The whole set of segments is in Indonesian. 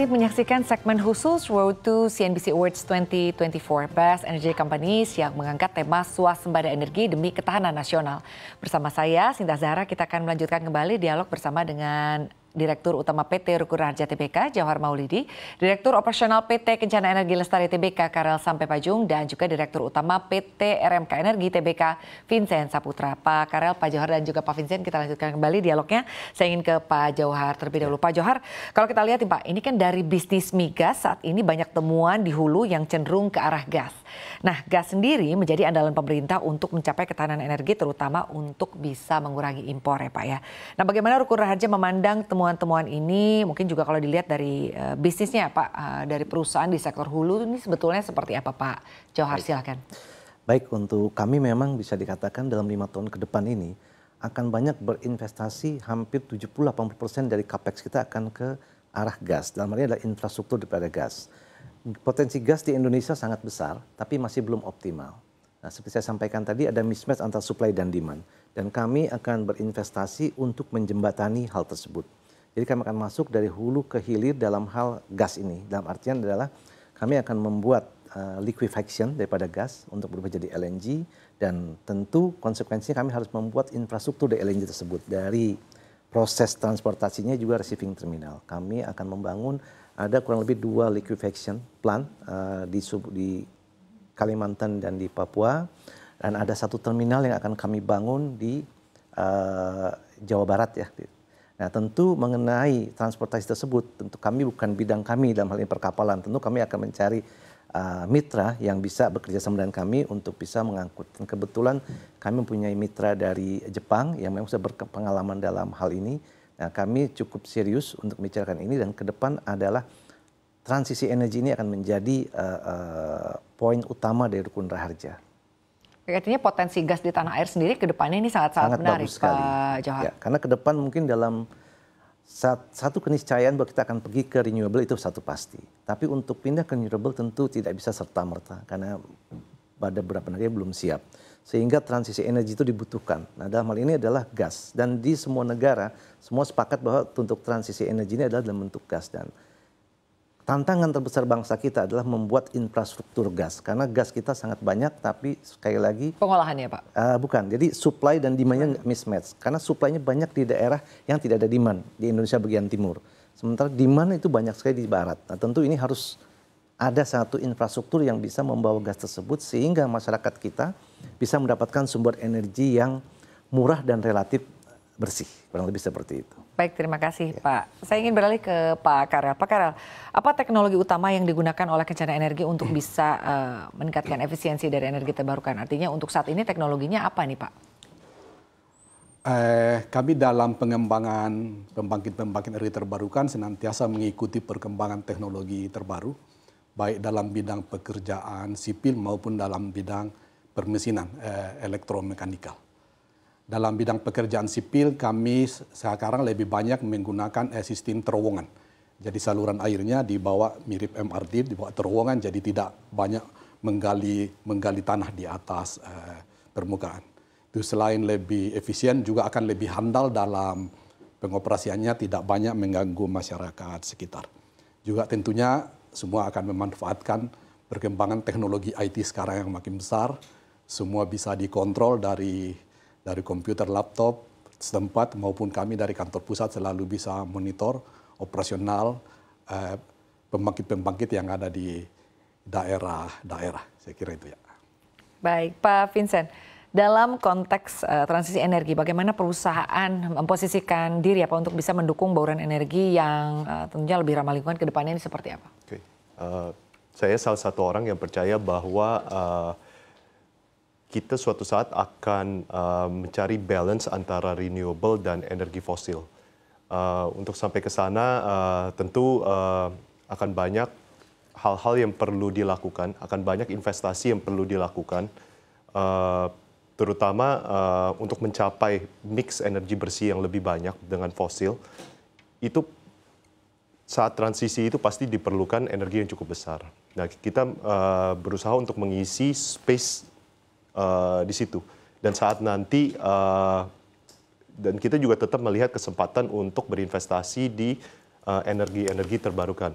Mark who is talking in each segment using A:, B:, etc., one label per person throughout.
A: masih menyaksikan segmen khusus Road to CNBC Awards 2024 Best Energy Companies yang mengangkat tema swasembada energi demi ketahanan nasional. Bersama saya, Sinta Zahra, kita akan melanjutkan kembali dialog bersama dengan Direktur Utama PT Ruku Raharja Tbk, Johar Maulidi, Direktur Operasional PT Kencana Energi Lestari Tbk, Karel Sampai Pajung, dan juga Direktur Utama PT RMK Energi Tbk, Vincent Saputra. Pak Karel, Pak Johar, dan juga Pak Vincent, kita lanjutkan kembali dialognya. Saya ingin ke Pak Johar terlebih dahulu. Pak Johar, kalau kita lihat nih Pak, ini kan dari bisnis migas saat ini banyak temuan di hulu yang cenderung ke arah gas. Nah, gas sendiri menjadi andalan pemerintah untuk mencapai ketahanan energi, terutama untuk bisa mengurangi impor ya Pak ya. Nah, bagaimana Ruku Raharja memandang temuan-temuan ini? Mungkin juga kalau dilihat dari bisnisnya Pak, dari perusahaan di sektor hulu ini sebetulnya seperti apa Pak Johar? Silakan.
B: Baik, untuk kami memang bisa dikatakan dalam 5 tahun ke depan ini akan banyak berinvestasi, hampir 70-80% dari capex kita akan ke arah gas. Dalam hal ini adalah infrastruktur daripada gas. Potensi gas di Indonesia sangat besar, tapi masih belum optimal. Nah, seperti saya sampaikan tadi, ada mismatch antara supply dan demand. Dan kami akan berinvestasi untuk menjembatani hal tersebut. Jadi kami akan masuk dari hulu ke hilir dalam hal gas ini. Dalam artian adalah kami akan membuat liquefaction daripada gas untuk berubah jadi LNG. Dan tentu konsekuensinya kami harus membuat infrastruktur dari LNG tersebut. Dari proses transportasinya juga receiving terminal. Kami akan membangun ada kurang lebih 2 liquefaction plant di Kalimantan dan di Papua, dan ada 1 terminal yang akan kami bangun di Jawa Barat ya. Nah, tentu mengenai transportasi tersebut, tentu kami bukan bidang kami dalam hal ini perkapalan. Tentu kami akan mencari mitra yang bisa bekerja sama dengan kami untuk bisa mengangkut. Dan kebetulan kami mempunyai mitra dari Jepang yang memang sudah berpengalaman dalam hal ini. Nah, kami cukup serius untuk membicarakan ini, dan ke depan adalah transisi energi ini akan menjadi poin utama dari Ruku Raharja.
A: Artinya potensi gas di tanah air sendiri ke depannya ini sangat menarik Pak Johar.
B: Ya, karena ke depan mungkin dalam satu keniscayaan bahwa kita akan pergi ke renewable itu satu pasti. Tapi untuk pindah ke renewable tentu tidak bisa serta-merta karena pada beberapa negara belum siap. Sehingga transisi energi itu dibutuhkan. Nah, dalam hal ini adalah gas. Dan di semua negara, semua sepakat bahwa untuk transisi energi ini adalah dalam bentuk gas. Dan tantangan terbesar bangsa kita adalah membuat infrastruktur gas. Karena gas kita sangat banyak, tapi sekali lagi
A: pengolahannya Pak?
B: Bukan, jadi supply dan demand-nya mismatch. Karena supply-nya banyak di daerah yang tidak ada demand, di Indonesia bagian timur. Sementara demand itu banyak sekali di barat. Nah, tentu ini harus ada satu infrastruktur yang bisa membawa gas tersebut sehingga masyarakat kita bisa mendapatkan sumber energi yang murah dan relatif bersih. Kurang lebih seperti itu.
A: Baik, terima kasih Pak. Saya ingin beralih ke Pak Karel. Pak Karel, apa teknologi utama yang digunakan oleh Kencana Energi untuk bisa meningkatkan efisiensi dari energi terbarukan? Artinya untuk saat ini teknologinya apa nih Pak?
C: Kami dalam pengembangan pembangkit energi terbarukan senantiasa mengikuti perkembangan teknologi terbaru, baik dalam bidang pekerjaan sipil maupun dalam bidang permesinan elektromekanikal. Dalam bidang pekerjaan sipil kami sekarang lebih banyak menggunakan sistem terowongan. Jadi saluran airnya dibawa mirip MRT, dibawa terowongan, jadi tidak banyak menggali tanah di atas permukaan. Itu selain lebih efisien juga akan lebih handal dalam pengoperasiannya, tidak banyak mengganggu masyarakat sekitar. Juga tentunya semua akan memanfaatkan perkembangan teknologi IT sekarang yang makin besar. Semua bisa dikontrol dari komputer laptop setempat maupun kami dari kantor pusat selalu bisa monitor operasional pembangkit-pembangkit yang ada di daerah-daerah. Saya kira itu ya.
A: Baik, Pak Vincent. Dalam konteks transisi energi, bagaimana perusahaan memposisikan diri apa untuk bisa mendukung bauran energi yang tentunya lebih ramah lingkungan ke depannya ini seperti apa?
D: Oke. Saya salah satu orang yang percaya bahwa kita suatu saat akan mencari balance antara renewable dan energi fosil. Untuk sampai ke sana tentu akan banyak hal-hal yang perlu dilakukan, akan banyak investasi yang perlu dilakukan, terutama untuk mencapai mix energi bersih yang lebih banyak dengan fosil. Itu saat transisi itu pasti diperlukan energi yang cukup besar. Nah, kita berusaha untuk mengisi space di situ. Dan saat nanti dan kita juga tetap melihat kesempatan untuk berinvestasi di energi terbarukan.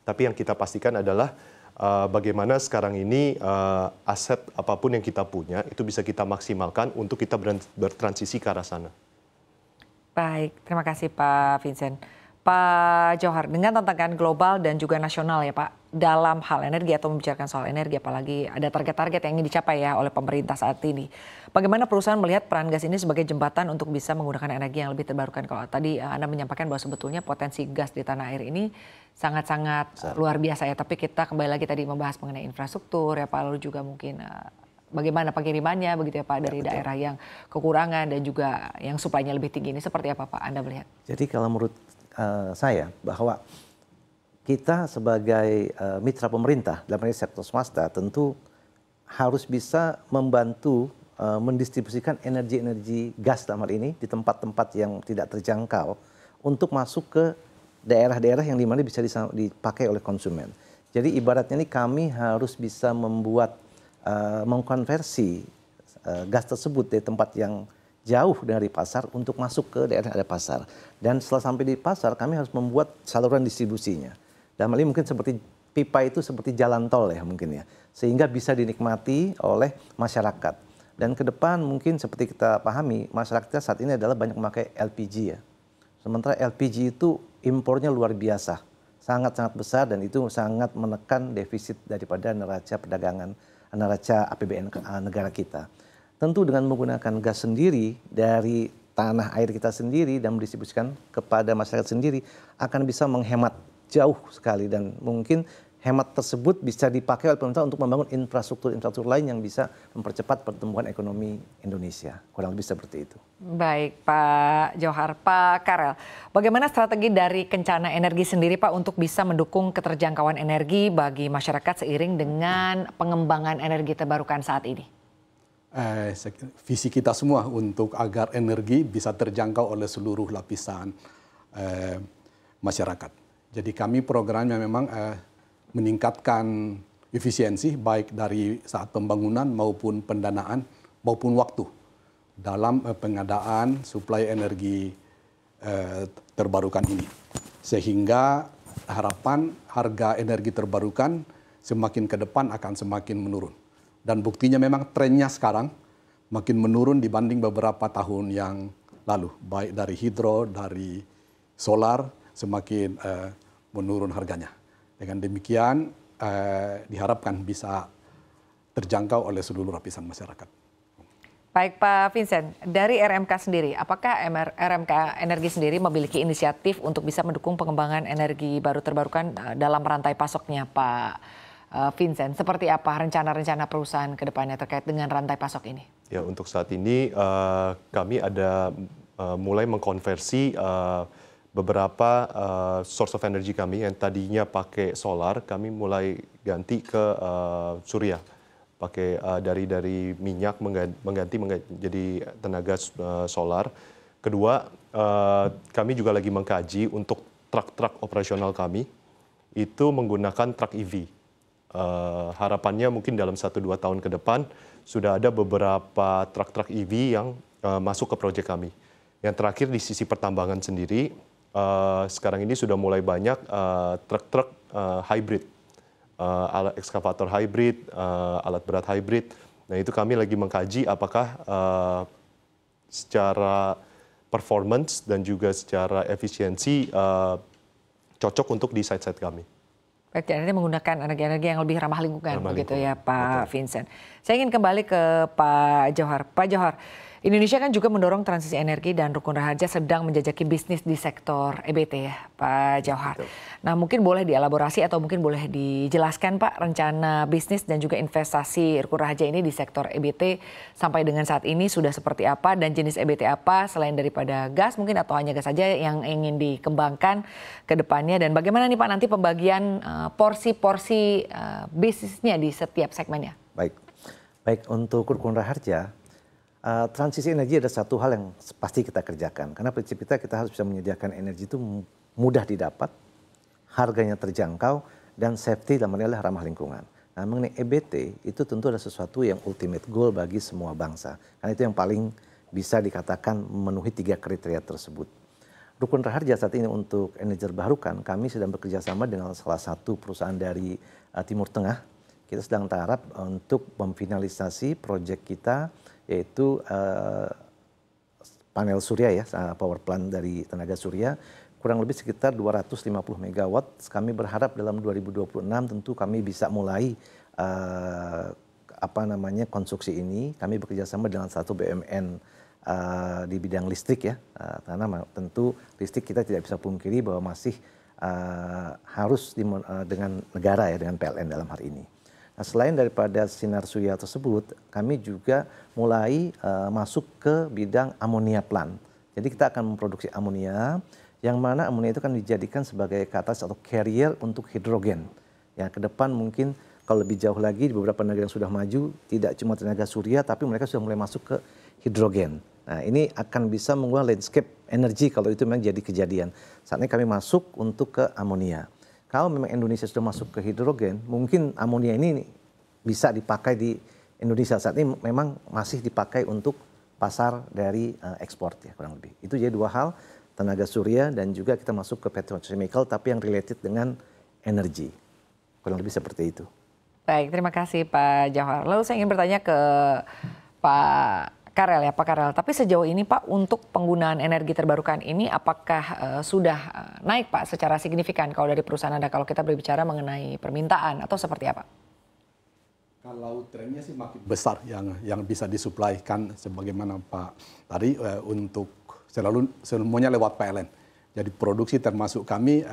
D: Tapi yang kita pastikan adalah bagaimana sekarang ini aset apapun yang kita punya itu bisa kita maksimalkan untuk kita bertransisi ke arah sana.
A: Baik, terima kasih Pak Vincent. Pak Johar, dengan tantangan global dan juga nasional ya Pak, dalam hal energi atau membicarakan soal energi, apalagi ada target-target yang ingin dicapai ya oleh pemerintah saat ini. Bagaimana perusahaan melihat peran gas ini sebagai jembatan untuk bisa menggunakan energi yang lebih terbarukan? Kalau tadi Anda menyampaikan bahwa sebetulnya potensi gas di tanah air ini sangat-sangat luar biasa ya. Tapi kita kembali lagi tadi membahas mengenai infrastruktur ya Pak, lalu juga mungkin bagaimana pengirimannya begitu ya Pak dari daerah yang kekurangan dan juga yang suplainya lebih tinggi ini seperti apa Pak Anda melihat?
B: Jadi kalau menurut saya bahwa kita sebagai mitra pemerintah dalam sektor swasta tentu harus bisa membantu mendistribusikan energi-energi gas dalam hal ini di tempat-tempat yang tidak terjangkau untuk masuk ke daerah-daerah yang dimana bisa dipakai oleh konsumen. Jadi ibaratnya ini kami harus bisa membuat mengkonversi gas tersebut dari tempat yang jauh dari pasar untuk masuk ke daerah ada pasar. Dan setelah sampai di pasar kami harus membuat saluran distribusinya. Dan hal ini mungkin seperti pipa itu seperti jalan tol ya mungkin ya. Sehingga bisa dinikmati oleh masyarakat. Dan ke depan mungkin seperti kita pahami masyarakat kita saat ini adalah banyak memakai LPG ya. Sementara LPG itu impornya luar biasa. Sangat-sangat besar dan itu sangat menekan defisit daripada neraca perdagangan, neraca APBN negara kita. Tentu dengan menggunakan gas sendiri dari tanah air kita sendiri dan mendistribusikan kepada masyarakat sendiri akan bisa menghemat jauh sekali dan mungkin hemat tersebut bisa dipakai oleh pemerintah untuk membangun infrastruktur lain yang bisa mempercepat pertumbuhan ekonomi Indonesia. Kurang lebih seperti itu.
A: Baik Pak Johar. Pak Karel, bagaimana strategi dari Kencana Energi sendiri Pak untuk bisa mendukung keterjangkauan energi bagi masyarakat seiring dengan pengembangan energi terbarukan saat ini?
C: Visi kita semua untuk agar energi bisa terjangkau oleh seluruh lapisan masyarakat. Jadi kami programnya memang meningkatkan efisiensi baik dari saat pembangunan maupun pendanaan maupun waktu dalam pengadaan suplai energi terbarukan ini. Sehingga harapan harga energi terbarukan semakin ke depan akan semakin menurun. Dan buktinya memang trennya sekarang makin menurun dibanding beberapa tahun yang lalu. Baik dari hidro, dari solar semakin menurun harganya. Dengan demikian diharapkan bisa terjangkau oleh seluruh lapisan masyarakat.
A: Baik Pak Vincent, dari RMK sendiri, apakah RMK Energi sendiri memiliki inisiatif untuk bisa mendukung pengembangan energi baru terbarukan dalam rantai pasoknya Pak Vincent? Seperti apa rencana-rencana perusahaan ke depannya terkait dengan rantai pasok ini?
D: Ya, untuk saat ini kami ada mulai mengkonversi beberapa source of energy kami yang tadinya pakai solar, kami mulai ganti ke surya, pakai dari minyak mengganti menjadi tenaga solar. Kedua, kami juga lagi mengkaji untuk truk-truk operasional kami itu menggunakan truk EV. Harapannya mungkin dalam 1-2 tahun ke depan sudah ada beberapa truk-truk EV yang masuk ke proyek kami. Yang terakhir di sisi pertambangan sendiri, sekarang ini sudah mulai banyak truk-truk hybrid, alat ekskavator hybrid, alat berat hybrid. Nah itu kami lagi mengkaji apakah secara performance dan juga secara efisiensi cocok untuk di site-site kami.
A: Baik, jadi menggunakan energi-energi yang lebih ramah lingkungan, begitu ya Pak Vincent. Saya ingin kembali ke Pak Johar. Pak Johar, Indonesia kan juga mendorong transisi energi dan Rukun Raharja sedang menjajaki bisnis di sektor EBT ya Pak Johar. Nah mungkin boleh dielaborasi atau mungkin boleh dijelaskan Pak rencana bisnis dan juga investasi Rukun Raharja ini di sektor EBT sampai dengan saat ini sudah seperti apa dan jenis EBT apa selain daripada gas mungkin atau hanya gas saja yang ingin dikembangkan ke depannya dan bagaimana nih Pak nanti pembagian porsi-porsi bisnisnya di setiap segmennya?
B: Baik untuk Rukun Raharja. Transisi energi ada satu hal yang pasti kita kerjakan. Karena prinsip kita harus bisa menyediakan energi itu mudah didapat, harganya terjangkau, dan safety dalam adalah ramah lingkungan. Nah mengenai EBT itu tentu ada sesuatu yang ultimate goal bagi semua bangsa. Karena itu yang paling bisa dikatakan memenuhi 3 kriteria tersebut. Rukun Raharja saat ini untuk energi terbarukan, kami sedang bekerja sama dengan salah satu perusahaan dari Timur Tengah. Kita sedang tarap untuk memfinalisasi proyek kita, yaitu panel surya ya, power plant dari tenaga surya, kurang lebih sekitar 250 megawatt. Kami berharap dalam 2026 tentu kami bisa mulai konstruksi ini. Kami bekerja sama dengan satu BUMN di bidang listrik ya, karena tentu listrik kita tidak bisa pungkiri bahwa masih harus dengan negara ya, dengan PLN dalam hari ini. Nah, selain daripada sinar surya tersebut, kami juga mulai masuk ke bidang amonia plant. Jadi kita akan memproduksi amonia, yang mana amonia itu kan dijadikan sebagai katalis atau carrier untuk hidrogen. Ya, ke depan mungkin kalau lebih jauh lagi di beberapa negara yang sudah maju, tidak cuma tenaga surya, tapi mereka sudah mulai masuk ke hidrogen. Nah, ini akan bisa mengubah landscape energi kalau itu memang jadi kejadian. Saat ini kami masuk untuk ke amonia. Kalau memang Indonesia sudah masuk ke hidrogen, mungkin amonia ini bisa dipakai di Indonesia. Saat ini memang masih dipakai untuk pasar dari ekspor ya, kurang lebih. Itu jadi dua hal, tenaga surya dan juga kita masuk ke petrochemical tapi yang related dengan energi. Kurang lebih seperti itu.
A: Baik, terima kasih Pak Johar. Lalu saya ingin bertanya ke Pak Karel ya, Pak Karel. Tapi sejauh ini Pak, untuk penggunaan energi terbarukan ini apakah sudah naik Pak secara signifikan kalau dari perusahaan Anda, kalau kita berbicara mengenai permintaan atau seperti apa?
C: Kalau trennya sih makin besar yang bisa disuplaikan sebagaimana Pak tadi untuk semuanya lewat PLN. Jadi produksi termasuk kami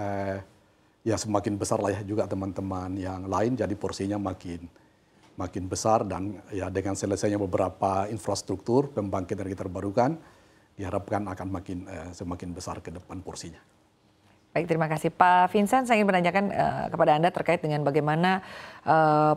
C: ya semakin besar lah ya, juga teman-teman yang lain, jadi porsinya makin besar, dan ya dengan selesainya beberapa infrastruktur pembangkit energi terbarukan diharapkan akan semakin besar ke depan porsinya.
A: Baik, terima kasih Pak Vincent. Saya ingin menanyakan kepada Anda terkait dengan bagaimana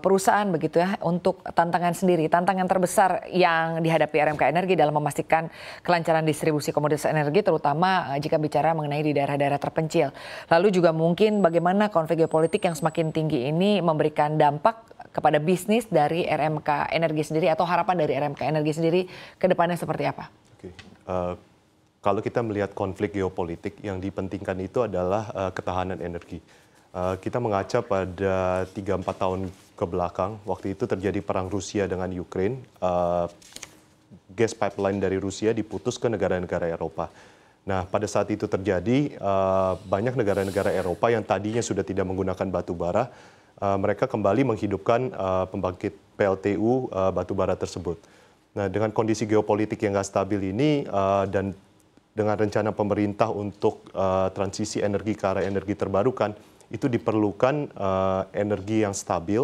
A: perusahaan begitu ya untuk tantangan sendiri, tantangan terbesar yang dihadapi RMK Energi dalam memastikan kelancaran distribusi komoditas energi, terutama jika bicara mengenai di daerah-daerah terpencil. Lalu juga mungkin bagaimana konflik geopolitik yang semakin tinggi ini memberikan dampak kepada bisnis dari RMK Energi sendiri, atau harapan dari RMK Energi sendiri ke depannya seperti apa?
D: Oke. Kalau kita melihat konflik geopolitik, yang dipentingkan itu adalah ketahanan energi. Kita mengaca pada 3-4 tahun ke belakang, waktu itu terjadi perang Rusia dengan Ukraine, gas pipeline dari Rusia diputus ke negara-negara Eropa. Nah, pada saat itu terjadi, banyak negara-negara Eropa yang tadinya sudah tidak menggunakan batu bara, mereka kembali menghidupkan pembangkit PLTU batubara tersebut. Nah, dengan kondisi geopolitik yang nggak stabil ini dan dengan rencana pemerintah untuk transisi energi ke arah energi terbarukan, itu diperlukan energi yang stabil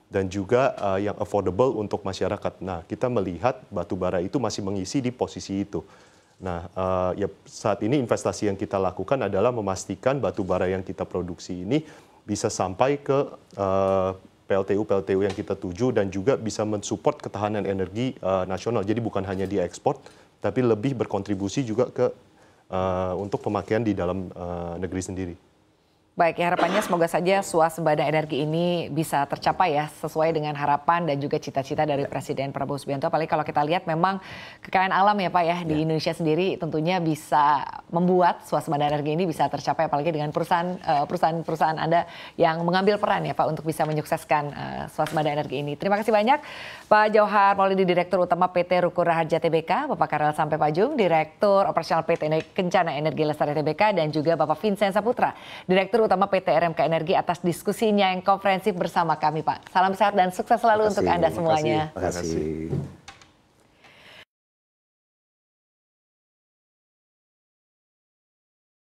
D: dan juga yang affordable untuk masyarakat. Nah, kita melihat batubara itu masih mengisi di posisi itu. Nah, ya saat ini investasi yang kita lakukan adalah memastikan batubara yang kita produksi ini bisa sampai ke PLTU yang kita tuju dan juga bisa mensupport ketahanan energi nasional. Jadi bukan hanya diekspor, tapi lebih berkontribusi juga untuk pemakaian di dalam negeri sendiri.
A: Baik, ya, harapannya semoga saja swasembada energi ini bisa tercapai ya, sesuai dengan harapan dan juga cita-cita dari Presiden Prabowo Subianto. Apalagi kalau kita lihat memang kekayaan alam ya Pak ya, di Indonesia sendiri tentunya bisa membuat swasembada energi ini bisa tercapai, apalagi dengan perusahaan Anda yang mengambil peran ya Pak untuk bisa menyukseskan swasembada energi ini. Terima kasih banyak Pak Johar Maulidi, Direktur Utama PT Rukun Raharja Tbk, Bapak Karel Sampai Pajung, Direktur Operasional PT Kencana Energi Lestari Tbk, dan juga Bapak Vincent Saputra, Direktur Utama PT RMK Energi, atas diskusinya yang komprehensif bersama kami Pak. Salam sehat dan sukses selalu untuk Anda semuanya.
B: Terima kasih.